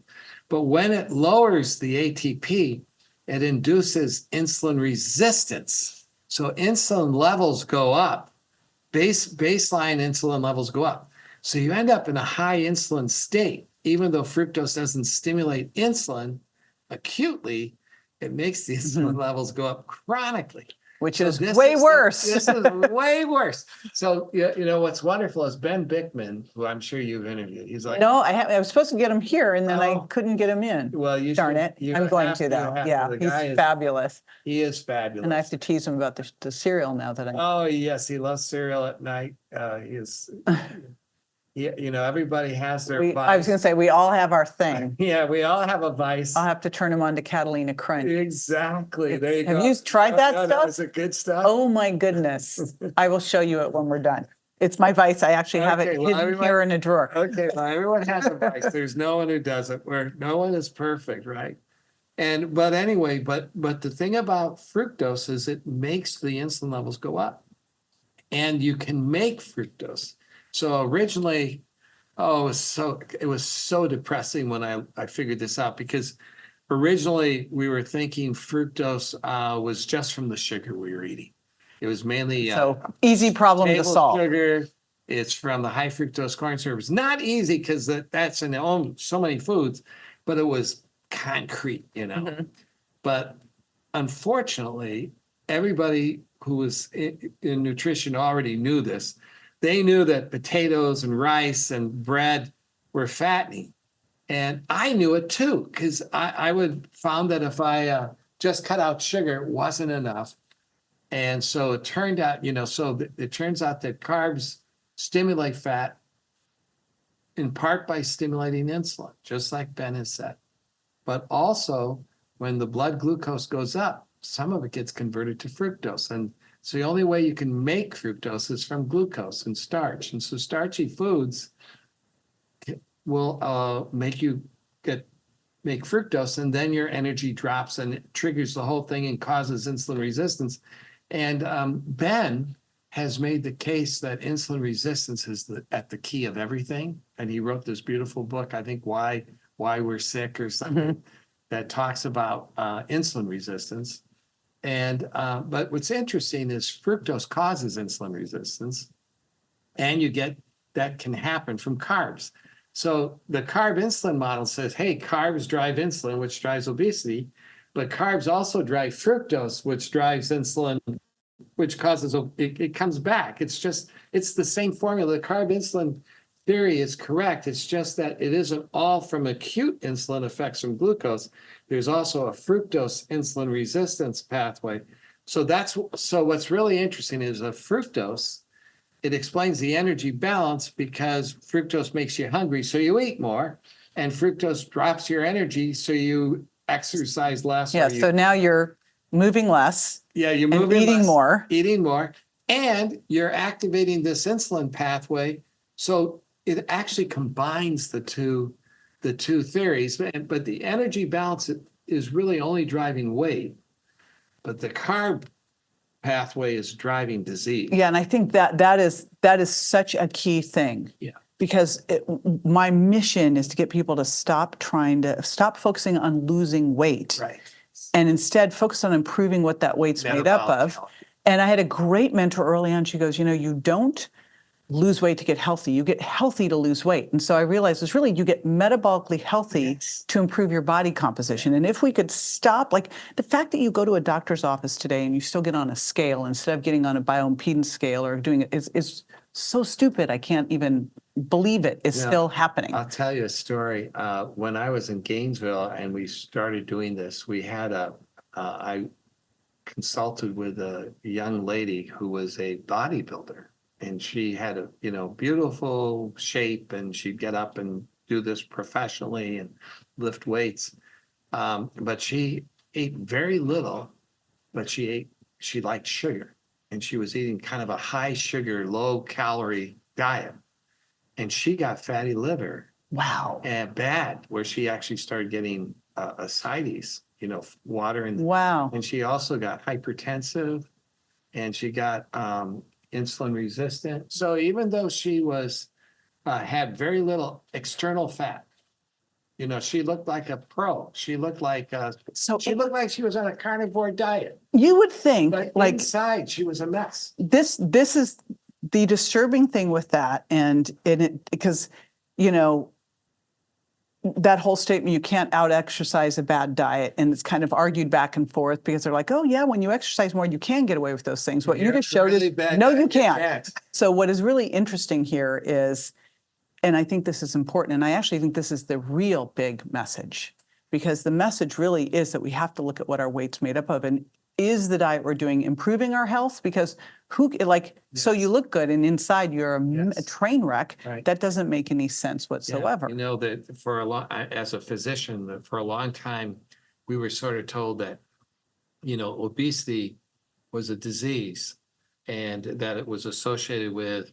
But when it lowers the ATP, it induces insulin resistance. So insulin levels go up. Baseline insulin levels go up. So you end up in a high insulin state. Even though fructose doesn't stimulate insulin acutely, it makes the insulin levels go up chronically. Which is way worse. This is way worse. So, what's wonderful is Ben Bickman, who I'm sure you've interviewed. He's like, no, I was supposed to get him here, and then I couldn't get him in. Well, darn it. I'm going to, though. Yeah, he's fabulous. He is fabulous. And I have to tease him about the cereal now that Oh, yes. He loves cereal at night. He is... everybody has their vice. I was going to say, we all have our thing. Yeah, we all have a vice. I'll have to turn him on to Catalina Crunch. Exactly. There you go. Have you tried that stuff? Is it good stuff? Oh, my goodness. I will show you it when we're done. It's my vice. I actually have it hidden here in a drawer. Okay, well, everyone has a vice. There's no one who doesn't. No one is perfect, right? But anyway, but the thing about fructose is it makes the insulin levels go up. And you can make fructose. So originally, it was so depressing when I figured this out, because originally we were thinking fructose was just from the sugar we were eating. It was mainly so easy problem to solve. Sugar, It's from the high fructose corn syrup. It's not easy because that's in so many foods, but it was concrete, But unfortunately, everybody who was in nutrition already knew this. They knew that potatoes and rice and bread were fattening. And I knew it too, because I would found that if I just cut out sugar, it wasn't enough. And so it turned out, it turns out that carbs stimulate fat in part by stimulating insulin, just like Ben has said. But also, when the blood glucose goes up, some of it gets converted to fructose. And so the only way you can make fructose is from glucose and starch. And so starchy foods will make fructose, and then your energy drops and it triggers the whole thing and causes insulin resistance. And Ben has made the case that insulin resistance is at the key of everything. And he wrote this beautiful book, I think, Why We're Sick or something, that talks about insulin resistance. And but what's interesting is fructose causes insulin resistance, and that can happen from carbs. So the carb insulin model says, hey, carbs drive insulin, which drives obesity, but carbs also drive fructose, which drives insulin, which causes it comes back. It's the same formula. The carb insulin theory is correct. It's just that it isn't all from acute insulin effects from glucose. There's also a fructose insulin resistance pathway. So what's really interesting is a fructose. It explains the energy balance because fructose makes you hungry, so you eat more, and fructose drops your energy, so you exercise less. Yeah, so now you're moving less. Yeah, you're moving eating less, more. Eating more, and you're activating this insulin pathway. So it actually combines the two theories, but the energy balance is really only driving weight, but the carb pathway is driving disease. Yeah, and I think that is such a key thing. Yeah. Because my mission is to get people to stop focusing on losing weight. Right. And instead focus on improving what that weight's made up of. And I had a great mentor early on. She goes, you don't lose weight to get healthy. You get healthy to lose weight. And so I realized it's really, you get metabolically healthy to improve your body composition. And if we could stop, like the fact that you go to a doctor's office today and you still get on a scale instead of getting on a bioimpedance scale or doing it is so stupid. I can't even believe it is still happening. I'll tell you a story. When I was in Gainesville and we started doing this, we had I consulted with a young lady who was a bodybuilder. And she had a beautiful shape, and she'd get up and do this professionally and lift weights. But she ate very little, but she liked sugar, and she was eating kind of a high sugar, low calorie diet. And she got fatty liver. Wow. And bad, where she actually started getting ascites, water in. Wow. And she also got hypertensive, and she got insulin resistant. So even though she was had very little external fat, she looked like a pro. She looked like she looked like she was on a carnivore diet. You would think, but like inside she was a mess. This is the disturbing thing with that, and it because that whole statement, you can't out-exercise a bad diet, and it's kind of argued back and forth because they're like, oh yeah, when you exercise more, you can get away with those things. What you just showed is, no, you can't. So what is really interesting here is, and I think this is important, and I actually think this is the real big message, because the message really is that we have to look at what our weight's made up of, and is the diet we're doing improving our health? Because so you look good and inside you're a train wreck. Right. That doesn't make any sense whatsoever. Yeah. That as a physician, for a long time, we were sort of told that, obesity was a disease and that it was associated with,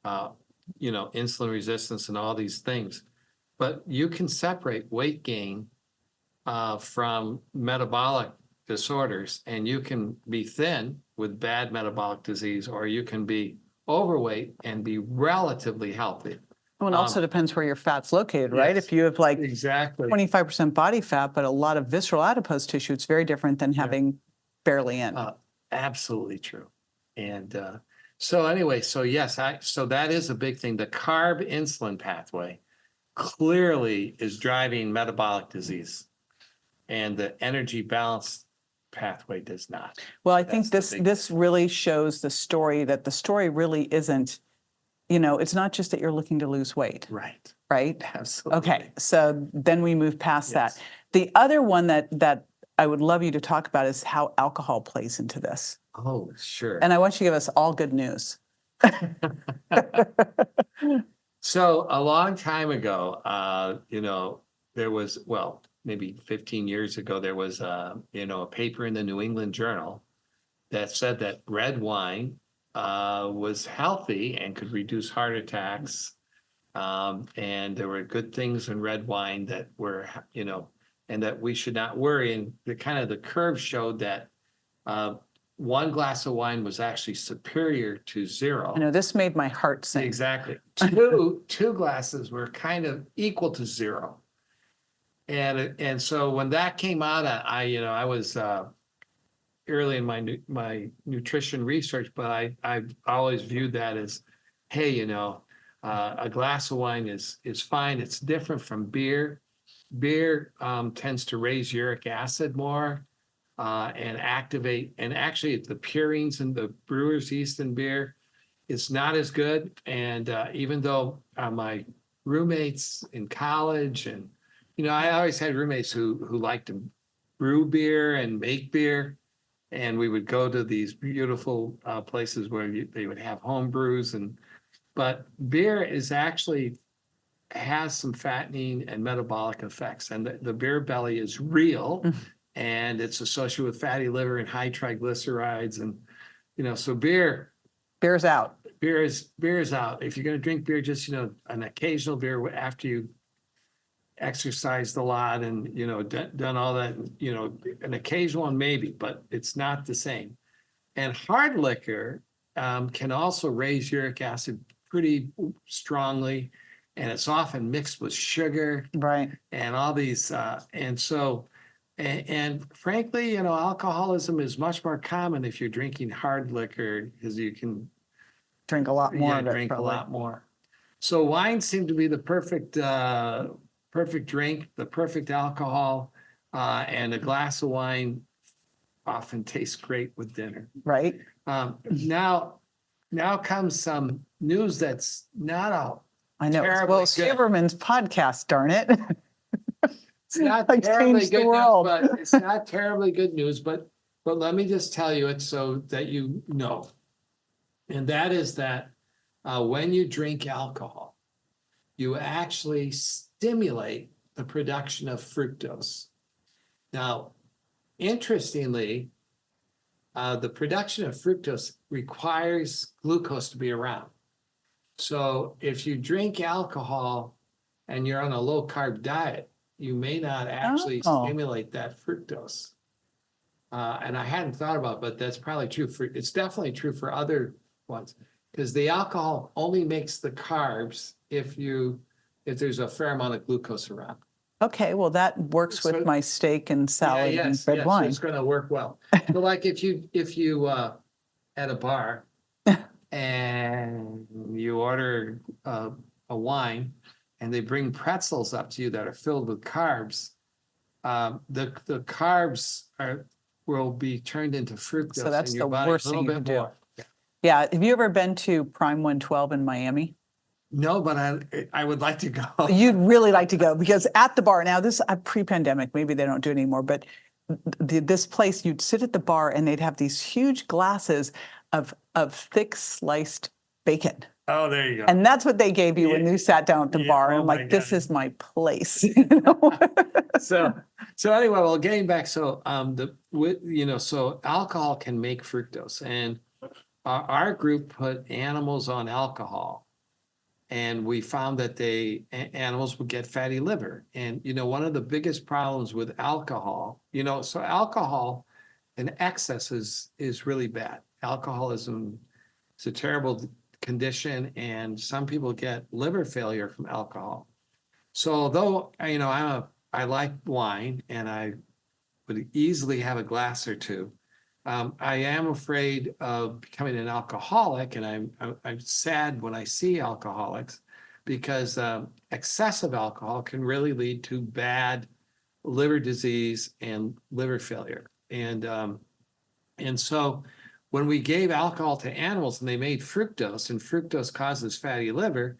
insulin resistance and all these things. But you can separate weight gain from metabolic disorders, and you can be thin with bad metabolic disease, or you can be overweight and be relatively healthy. Well, it also depends where your fat's located, right? If you have like 25% body fat, but a lot of visceral adipose tissue, it's very different than having barely in. Absolutely true. And So anyway, so yes, so that is a big thing. The carb insulin pathway clearly is driving metabolic disease, and the energy balance pathway does not. Well, I think That's the big this really shows the story that the story really isn't, it's not just that you're looking to lose weight, Right. right? Absolutely. Okay, so then we move past Yes. that. The other one that I would love you to talk about is how alcohol plays into this. Oh, sure. And I want you to give us all good news. So a long time ago, there was, well, maybe 15 years ago, there was, a paper in the New England Journal that said that red wine was healthy and could reduce heart attacks. And there were good things in red wine that were, and that we should not worry. And the curve showed that one glass of wine was actually superior to zero. I know this made my heart sing. Exactly. Two glasses were kind of equal to zero. And so when that came out, I was early in my nutrition research, but I've always viewed that as, hey, a glass of wine is fine. It's different from beer. Beer tends to raise uric acid more and activate, and actually the purines and the brewer's yeast in beer, it's not as good. And even though my roommates in college, and I always had roommates who liked to brew beer and make beer, and we would go to these beautiful places where they would have home brews. But beer is actually has some fattening and metabolic effects, and the beer belly is real. And it's associated with fatty liver and high triglycerides, and so Beer's out. Beer is out. If you're going to drink beer, just an occasional beer after you exercised a lot and done all that, an occasional one maybe, but it's not the same. And hard liquor can also raise uric acid pretty strongly, and it's often mixed with sugar, right? And all these, and frankly, alcoholism is much more common if you're drinking hard liquor, because you can drink a lot more of it. Drink probably a lot more. So wine seemed to be the perfect drink, the perfect alcohol, and a glass of wine often tastes great with dinner. Right. Now comes some news that's not all. I know. Well, Huberman's podcast, darn it. It's not terribly good news, but it's not terribly good news. But let me just tell you it so that you know. And that is that when you drink alcohol, you actually stimulate the production of fructose. Now, interestingly, the production of fructose requires glucose to be around. So if you drink alcohol and you're on a low-carb diet, you may not actually stimulate that fructose. And I hadn't thought about it, but that's probably true it's definitely true for other ones, because the alcohol only makes the carbs if there's a fair amount of glucose around. Okay, well, that works with my steak and salad and red wine. So it's going to work well. So like if you at a bar and you order a wine and they bring pretzels up to you that are filled with carbs, the carbs will be turned into fructose. So that's in your the body worst thing you can do. more. Yeah. Have you ever been to Prime 112 in Miami? No, but I would like to go. You'd really like to go, because at the bar, now this pre-pandemic, maybe they don't do it anymore, but this place, you'd sit at the bar and they'd have these huge glasses of thick sliced bacon. Oh, there you go. And that's what they gave you when you sat down at the bar. And I'm like, this is my place. So anyway, well, getting back, so so alcohol can make fructose, and our group put animals on alcohol, and we found that animals would get fatty liver. And one of the biggest problems with alcohol, so alcohol in excess is really bad. Alcoholism is a terrible condition, and some people get liver failure from alcohol. So although I like wine and I would easily have a glass or two, I am afraid of becoming an alcoholic, and I'm sad when I see alcoholics because excessive alcohol can really lead to bad liver disease and liver failure. And so when we gave alcohol to animals and they made fructose, and fructose causes fatty liver,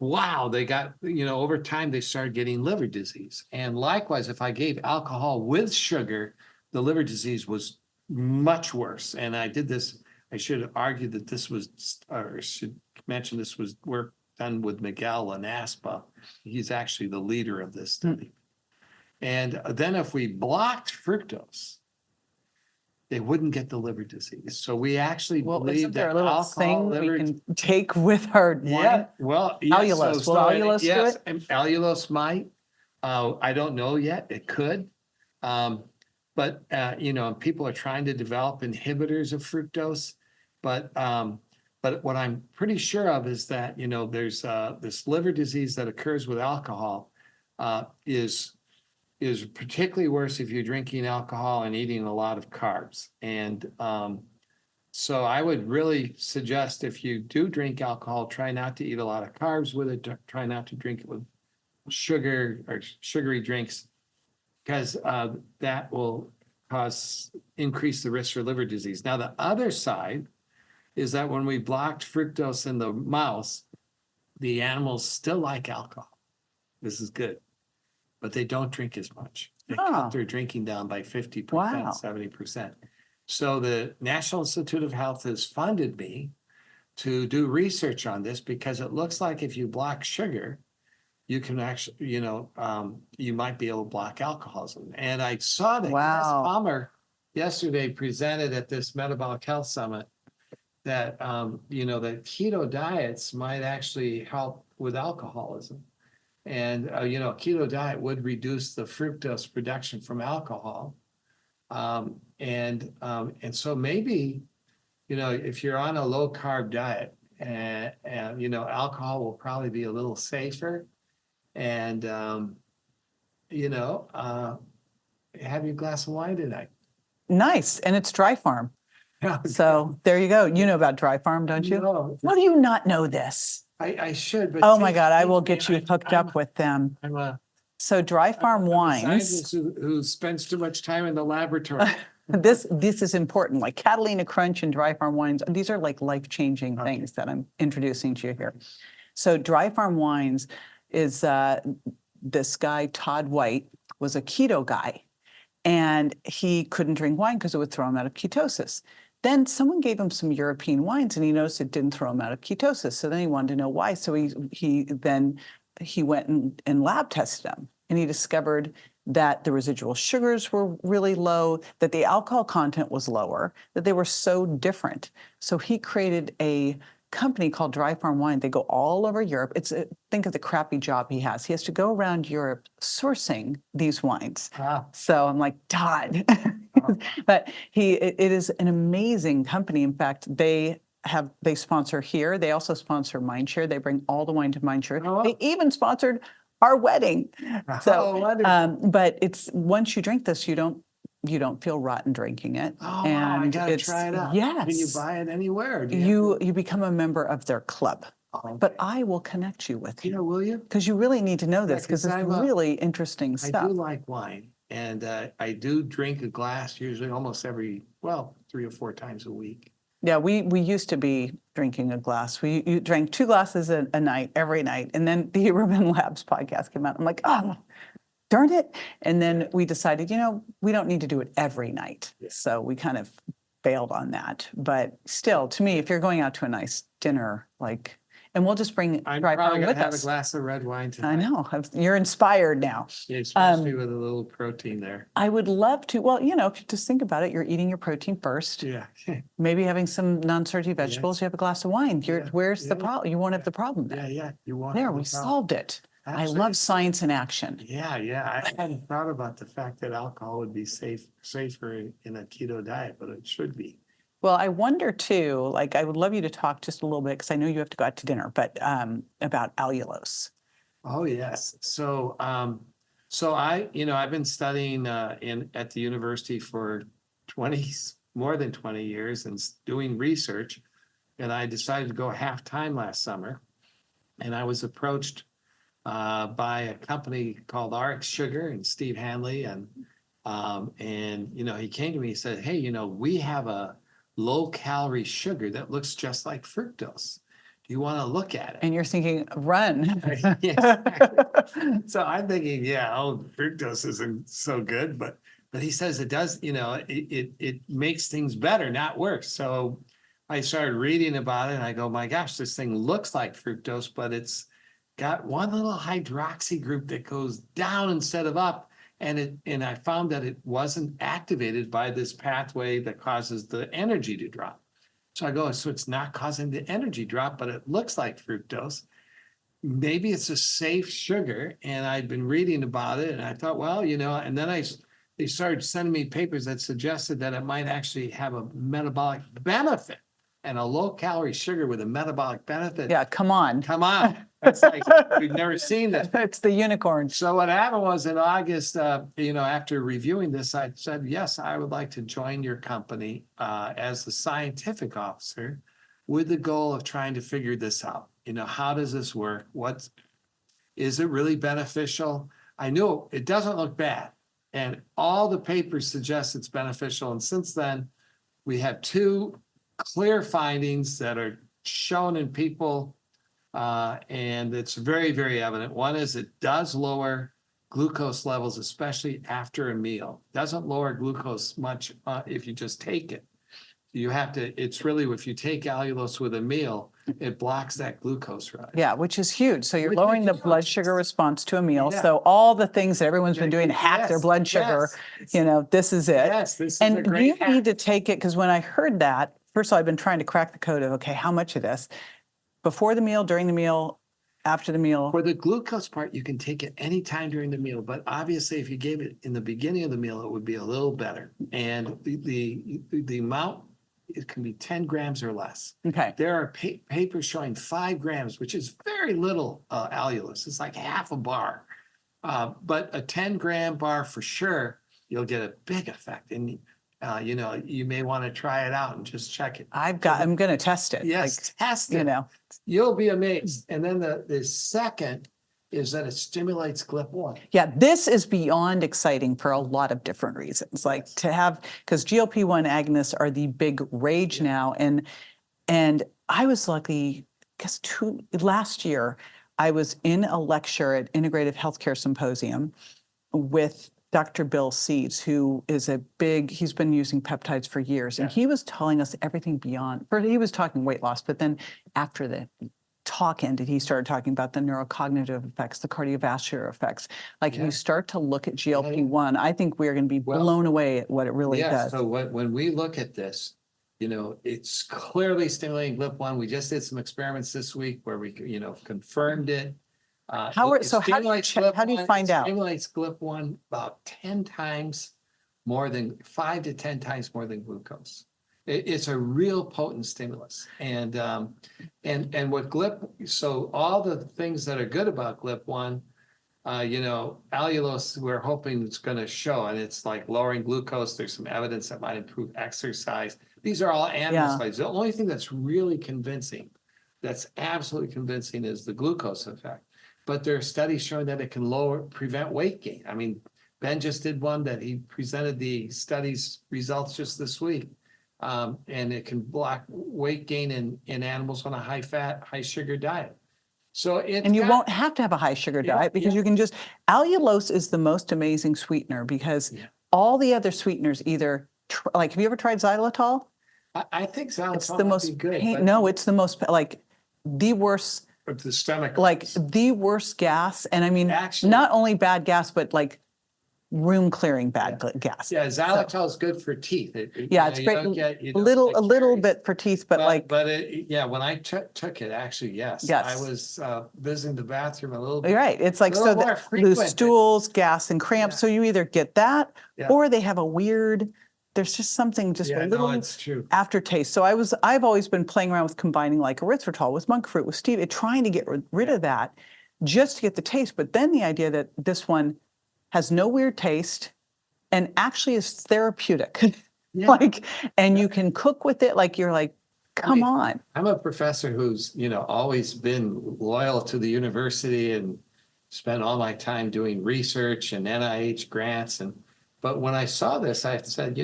wow, they got, over time they started getting liver disease. And likewise, if I gave alcohol with sugar, the liver disease was much worse. And I should argue that this was, or should mention this was work done with Miguel Lanaspa. He's actually the leader of this study. And then if we blocked fructose, they wouldn't get the liver disease. So we actually believe isn't there that a little alcohol, thing we can take with our wine? yeah, well, yes, allulose. Will allulose do yes, it? and allulose might. I don't know yet. It could. But people are trying to develop inhibitors of fructose. But what I'm pretty sure of is that, there's this liver disease that occurs with alcohol is particularly worse if you're drinking alcohol and eating a lot of carbs. And so I would really suggest, if you do drink alcohol, try not to eat a lot of carbs with it. Try not to drink it with sugar or sugary drinks, because that will increase the risk for liver disease. Now, the other side is that when we blocked fructose in the mouse, the animals still like alcohol. This is good, but they don't drink as much. They cut their drinking down by 50%, 70%. So the National Institute of Health has funded me to do research on this, because it looks like if you block sugar, you can actually, you might be able to block alcoholism. And I saw that Chris Palmer yesterday presented at this metabolic health summit that, that keto diets might actually help with alcoholism. And, a keto diet would reduce the fructose production from alcohol. And so maybe, if you're on a low carb diet, and alcohol will probably be a little safer. And, have your glass of wine tonight. Nice. And it's Dry Farm. Yeah. So there you go. You know about Dry Farm, don't you? No. How do you not know this? I should, but oh my God, I will get you hooked up with them. So Dry Farm wines. I'm a scientist who spends too much time in the laboratory. This is important, like Catalina Crunch and Dry Farm wines. These are like life-changing things that I'm introducing to you here. So Dry Farm wines is this guy, Todd White, was a keto guy, and he couldn't drink wine because it would throw him out of ketosis. Then someone gave him some European wines, and he noticed it didn't throw him out of ketosis. So then he wanted to know why. So he went and lab tested them, and he discovered that the residual sugars were really low, that the alcohol content was lower, that they were so different. So he created a company called Dry Farm Wine. They go all over Europe. Think of the crappy job he has. He has to go around Europe sourcing these wines. So I'm like, Todd. But it is an amazing company. In fact, they sponsor here. They also sponsor Mindshare. They bring all the wine to Mindshare. They even sponsored our wedding. So, but it's once you drink this, you don't feel rotten drinking it. And I gotta try it out. Yes. Can you buy it anywhere? You become a member of their club. Okay. But I will connect you with you. Will you? Because you really need to know this, because it's really interesting stuff. I do like wine, and I do drink a glass usually almost 3 or 4 times a week. Yeah, we used to be drinking a glass. You drank 2 glasses a night, every night. And then the Urban Labs podcast came out. I'm like, oh, darn it. And then we decided, we don't need to do it every night. Yeah. So we kind of bailed on that. But still, to me, if you're going out to a nice dinner, and we'll just bring Dry Farm with us. I'm probably going to have a glass of red wine tonight. I know. You're inspired now. Yeah, especially with a little protein there. I would love to. Well, if you just think about it, you're eating your protein first. Yeah. Maybe having some non-starchy vegetables. You have a glass of wine. Where's the problem? You won't have the problem then. Yeah. You won't. There, we solved it. Absolutely. I love science in action. Yeah. I hadn't thought about the fact that alcohol would be safer in a keto diet, but it should be. Well, I wonder too, I would love you to talk just a little bit, because I know you have to go out to dinner, but about allulose. Oh, yes. So I've been studying at the university for more than 20 years and doing research. And I decided to go half-time last summer. And I was approached by a company called RX Sugar and Steve Hanley. And he came to me and said, hey, we have a low-calorie sugar that looks just like fructose. Do you want to look at it? And you're thinking, run. Yeah, so I'm thinking, fructose isn't so good, but he says it does, it makes things better, not worse. So I started reading about it and I go, my gosh, this thing looks like fructose, but it's got one little hydroxy group that goes down instead of up. And I found that it wasn't activated by this pathway that causes the energy to drop. So I go, so it's not causing the energy drop, but it looks like fructose. Maybe it's a safe sugar. And I'd been reading about it and I thought, well, and then they started sending me papers that suggested that it might actually have a metabolic benefit, and a low-calorie sugar with a metabolic benefit. Yeah, come on. That's like, we've never seen this. It's the unicorn. So what happened was in August, after reviewing this, I said, yes, I would like to join your company as the scientific officer with the goal of trying to figure this out. How does this work? Is it really beneficial? I knew it doesn't look bad. And all the papers suggest it's beneficial. And since then, we have 2 clear findings that are shown in people, and it's very, very evident. One is it does lower glucose levels, especially after a meal. Doesn't lower glucose much if you just take it. You have to, it's really, if you take allulose with a meal, it blocks that glucose rise. Yeah, which is huge. So you're lowering the blood sugar response to a meal. Yeah. So all the things that everyone's been doing to hack their blood sugar, this is it. Yes, this is and a great you need to take it, because when I heard that, first of all, I've been trying to crack the code of, okay, how much of this? Before the meal, during the meal, after the meal? For the glucose part, you can take it anytime during the meal, but obviously if you gave it in the beginning of the meal, it would be a little better. And the amount, it can be 10 grams or less. Okay. There are papers showing 5 grams, which is very little allulose. It's like half a bar. But a 10-gram bar for sure, you'll get a big effect. And you may want to try it out and just check it. I'm going to test it. Yes, test it. You'll be amazed. And then the second is that it stimulates GLP-1. Yeah, this is beyond exciting for a lot of different reasons. Like to have, because GLP-1 agonists are the big rage now. And I was lucky, last year, I was in a lecture at Integrative Healthcare Symposium with Dr. Bill Seeds, who is he's been using peptides for years. And he was telling us everything beyond, he was talking weight loss, but then after the talk ended, he started talking about the neurocognitive effects, the cardiovascular effects. Like if you start to look at GLP-1, I think we're going to be blown away at what it really does. So when we look at this, it's clearly stimulating GLP-1. We just did some experiments this week where we, confirmed it. How do you find out? It stimulates GLP-1 about 10 times more than 5 to 10 times more than glucose. It's a real potent stimulus. And what so all the things that are good about GLP-1, allulose, we're hoping it's going to show, and it's like lowering glucose. There's some evidence that might improve exercise. These are all animal studies. The only thing that's really convincing, that's absolutely convincing, is the glucose effect. But there are studies showing that it can prevent weight gain. I mean, Ben just did one that he presented the study's results just this week. And it can block weight gain in animals on a high-fat, high-sugar diet. So you won't have to have a high-sugar diet because you can just, allulose is the most amazing sweetener because all the other sweeteners either, have you ever tried xylitol? I think xylitol it's the most good. It's the most, the worst. But the stomach. The worst gas. And I mean, actually, not only bad gas, but room clearing bad gas. Yeah, xylitol is good for teeth. It's great. A little bit for teeth, but when I took it, actually, yes. I was visiting the bathroom a little bit. Right. It's the stools, gas, and cramps. So you either get that or they have a weird, there's just something a little aftertaste. So I've always been playing around with combining erythritol with monk fruit with stevia, trying to get rid of that just to get the taste. But then the idea that this one has no weird taste and actually is therapeutic. Yeah. Like, and you can cook with it. Like, you're like, come on. I'm a professor who's, always been loyal to the university and spent all my time doing research and NIH grants. But when I saw this, I said,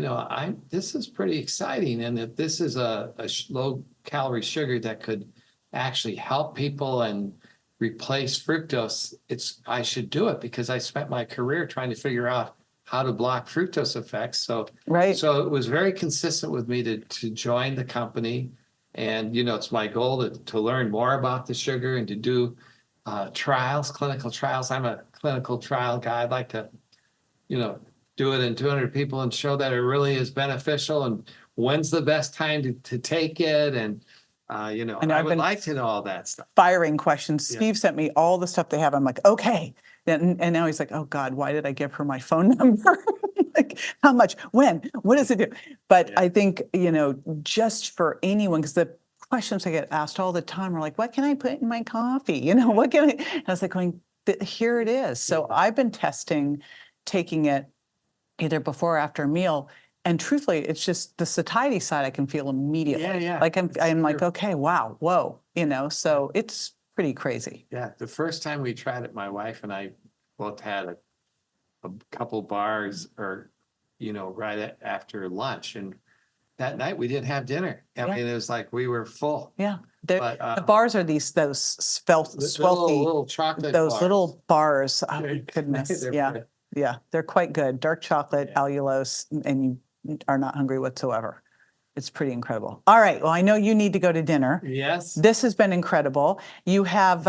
this is pretty exciting. And if this is a low calorie sugar that could actually help people and replace fructose, I should do it, because I spent my career trying to figure out how to block fructose effects. So it was very consistent with me to join the company. And, it's my goal to learn more about the sugar and to do clinical trials. I'm a clinical trial guy. I'd like to, do it in 200 people and show that it really is beneficial, and when's the best time to take it. And, I would like to know all that stuff. Firing questions. Steve sent me all the stuff they have. I'm like, okay. And now he's like, oh God, why did I give her my phone number? Like, how much, when, what does it do? But I think, just for anyone, because the questions I get asked all the time are like, what can I put in my coffee? What can I, and I was like going, here it is. So I've been taking it either before or after a meal. And truthfully, it's just the satiety side I can feel immediately. Like I'm like, okay, wow, whoa, so it's pretty crazy. Yeah. The first time we tried it, my wife and I both had a couple bars right after lunch. And that night we didn't have dinner. I mean, it was like we were full. Yeah. The bars are those swelty little chocolate those bars. Little bars. Oh my goodness. Good. Yeah. They're quite good. Dark chocolate, allulose, and you are not hungry whatsoever. It's pretty incredible. All right. Well, I know you need to go to dinner. Yes. This has been incredible. You have,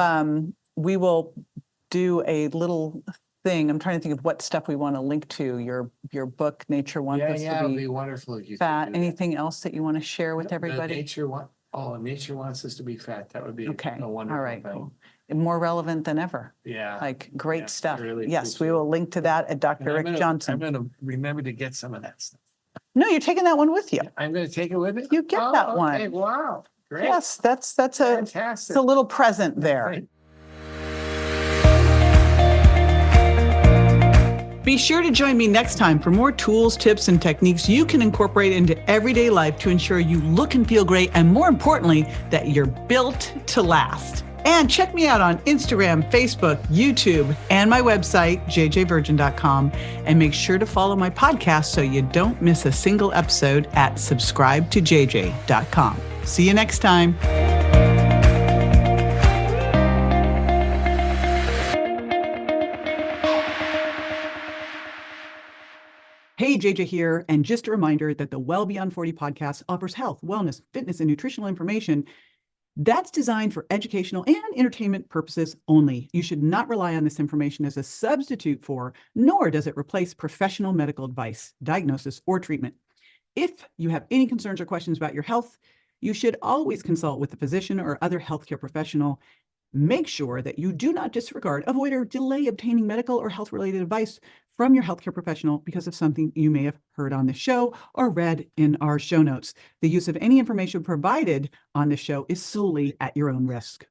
we will do a little thing. I'm trying to think of what stuff we want to link to. Your book, Nature Wants Us it to would Be be wonderful if you Fat. could do that. Anything else that you want to share with everybody? Nature wants us to be fat. That would be a wonderful All right. thing. Cool. More relevant than ever. Yeah. Like great stuff. Really Yes, we will link to that at Dr. Rick Johnson. I'm going to remember to get some of that stuff. No, you're taking that one with you. I'm going to take it with me. You get that one. Okay. Wow. Great. Yes, that's Fantastic. it's a little present there. Great. Be sure to join me next time for more tools, tips, and techniques you can incorporate into everyday life to ensure you look and feel great, and more importantly, that you're built to last. And check me out on Instagram, Facebook, YouTube, and my website, jjvirgin.com. And make sure to follow my podcast so you don't miss a single episode at subscribetojj.com. See you next time. Hey, JJ here. And just a reminder that the Well Beyond 40 podcast offers health, wellness, fitness, and nutritional information that's designed for educational and entertainment purposes only. You should not rely on this information as a substitute for, nor does it replace professional medical advice, diagnosis, or treatment. If you have any concerns or questions about your health, you should always consult with a physician or other healthcare professional. Make sure that you do not disregard, avoid, or delay obtaining medical or health-related advice from your healthcare professional because of something you may have heard on the show or read in our show notes. The use of any information provided on the show is solely at your own risk.